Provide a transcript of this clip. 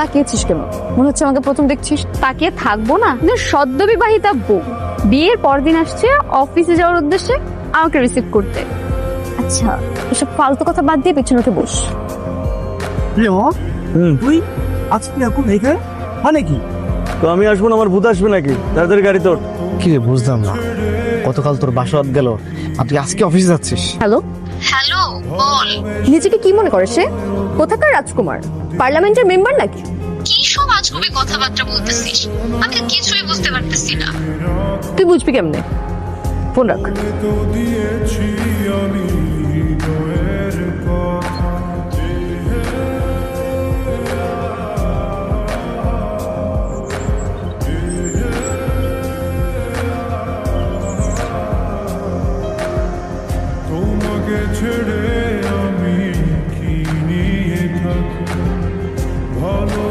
তাকিয়েছিস কেন? মনে হচ্ছে আমাকে প্রথম দেখছিস। তাকিয়ে থাকবো না? সদ্য বিবাহিতা বউ বিয়ের পরদিন আসছে অফিসে যাওয়ার উদ্দেশ্যে আমাকে রিসিভ করতে। আচ্ছা, এসব ফালতু কথা বাদ দিয়ে পেছনে উঠে বস। তুই আজকে এখন এখানে মানে কি? তো আমি আসবো না, আমার ভূত আসবে নাকি? তাড়াতাড়ি গাড়ি তোর। কি রে, বুঝলাম না। গতকাল তোর বাসা গেল আর তুই আজকে অফিসে যাচ্ছিস? হ্যালো হ্যালো, বল। নিজেকে কি মনে করে সে? কোথাকার রাজকুমার? পার্লামেন্টের মেম্বার নাকি? কি সব আজগুবি কথাবার্তা বলতেছিস? আমি তো কিছুই বুঝতে পারতেছি না। তুই বুঝবি কেমনে? ফোন রাখ।